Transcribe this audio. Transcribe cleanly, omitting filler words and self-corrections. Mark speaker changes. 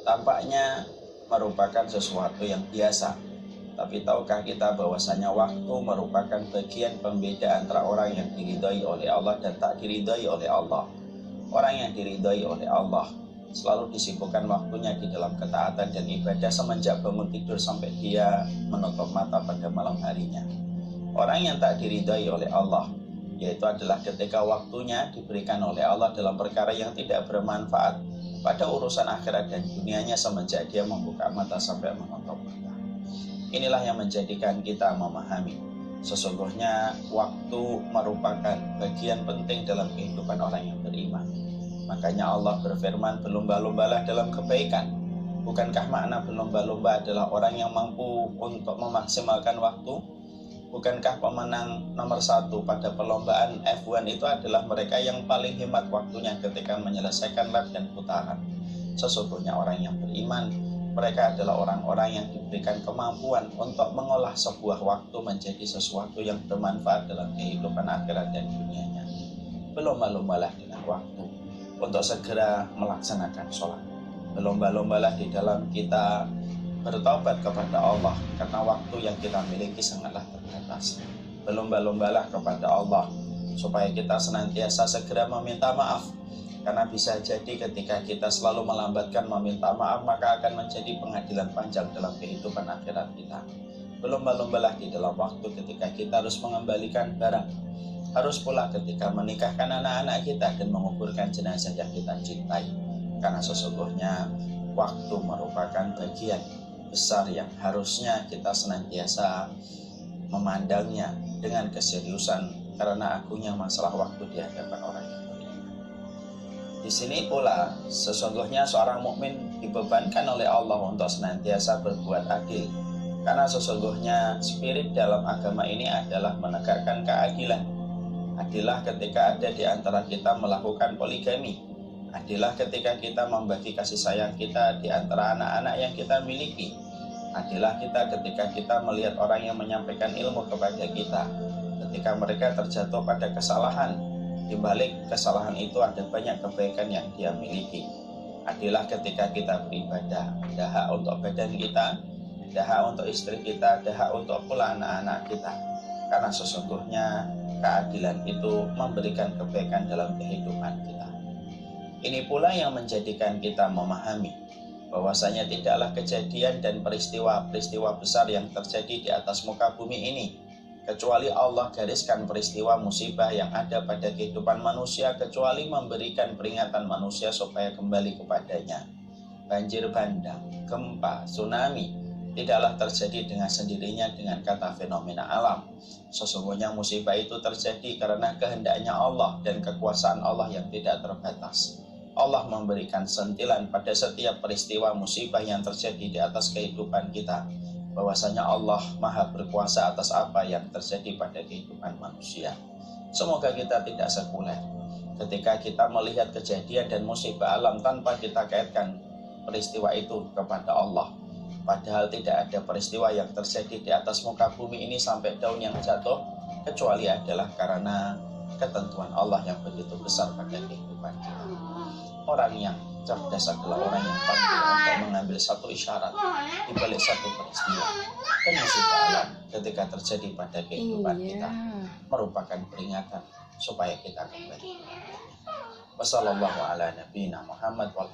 Speaker 1: tampaknya merupakan sesuatu yang biasa. Tapi tahukah kita bahwasanya waktu merupakan bagian pembeda antara orang yang diridhai oleh Allah dan tak diridhai oleh Allah. Orang yang diridhai oleh Allah selalu disibukkan waktunya di dalam ketaatan dan ibadah semenjak bangun tidur sampai dia menutup mata pada malam harinya. Orang yang tak diridhai oleh Allah, yaitu adalah ketika waktunya diberikan oleh Allah dalam perkara yang tidak bermanfaat pada urusan akhirat dan dunianya semenjak dia membuka mata sampai menutup mata. Inilah yang menjadikan kita memahami sesungguhnya waktu merupakan bagian penting dalam kehidupan orang yang beriman. Makanya Allah berfirman, berlomba-lombalah dalam kebaikan. Bukankah makna berlomba-lomba adalah orang yang mampu untuk memaksimalkan waktu? Bukankah pemenang nomor 1 pada perlombaan F1 itu adalah mereka yang paling hemat waktunya ketika menyelesaikan lap dan putaran? Sesungguhnya orang yang beriman, mereka adalah orang-orang yang diberikan kemampuan untuk mengolah sebuah waktu menjadi sesuatu yang bermanfaat dalam kehidupan akhirat dan dunianya. Berlomba-lombalah dengan waktu untuk segera melaksanakan sholat. Berlomba-lombalah di dalam kita bertobat kepada Allah, karena waktu yang kita miliki sangatlah terbatas. Berlomba-lombalah kepada Allah supaya kita senantiasa segera meminta maaf, karena bisa jadi ketika kita selalu melambatkan meminta maaf, maka akan menjadi pengadilan panjang dalam kehidupan akhirat kita. Berlomba-lombalah di dalam waktu ketika kita harus mengembalikan barang, harus pula ketika menikahkan anak-anak kita dan menguburkan jenazah yang kita cintai, karena sesungguhnya waktu merupakan bagian besar yang harusnya kita senantiasa memandangnya dengan keseriusan, karena agungnya masalah waktu di hadapan orang yang beriman. Di sini pula sesungguhnya seorang mukmin dibebankan oleh Allah untuk senantiasa berbuat adil, karena sesungguhnya spirit dalam agama ini adalah menegakkan keadilan. Adillah ketika ada di antara kita melakukan poligami. Adillah ketika kita membagi kasih sayang kita di antara anak-anak yang kita miliki. Adillah kita ketika kita melihat orang yang menyampaikan ilmu kepada kita, ketika mereka terjatuh pada kesalahan, di balik kesalahan itu ada banyak kebaikan yang dia miliki. Adillah ketika kita beribadah, ada hak untuk badan kita, ada hak untuk istri kita, ada hak untuk pula anak-anak kita. Karena sesungguhnya keadilan itu memberikan kebaikan dalam kehidupan kita. Ini pula yang menjadikan kita memahami bahwasanya tidaklah kejadian dan peristiwa-peristiwa besar yang terjadi di atas muka bumi ini, kecuali Allah gariskan peristiwa musibah yang ada pada kehidupan manusia, kecuali memberikan peringatan manusia supaya kembali kepadanya. Banjir bandang, gempa, tsunami tidaklah terjadi dengan sendirinya dengan kata fenomena alam. Sesungguhnya musibah itu terjadi karena kehendaknya Allah dan kekuasaan Allah yang tidak terbatas. Allah memberikan sentilan pada setiap peristiwa musibah yang terjadi di atas kehidupan kita, bahwasanya Allah maha berkuasa atas apa yang terjadi pada kehidupan manusia. Semoga kita tidak sekuler ketika kita melihat kejadian dan musibah alam tanpa kita kaitkan peristiwa itu kepada Allah. Padahal tidak ada peristiwa yang terjadi di atas muka bumi ini sampai daun yang jatuh, kecuali adalah karena ketentuan Allah yang begitu besar pada kehidupan kita. Orang yang cerdas adalah orang yang pandai untuk mengambil satu isyarat di balik satu peristiwa. Dan musibah alam ketika terjadi pada kehidupan kita merupakan peringatan supaya kita kembali. Wassalamualaikum warahmatullahi wabarakatuh.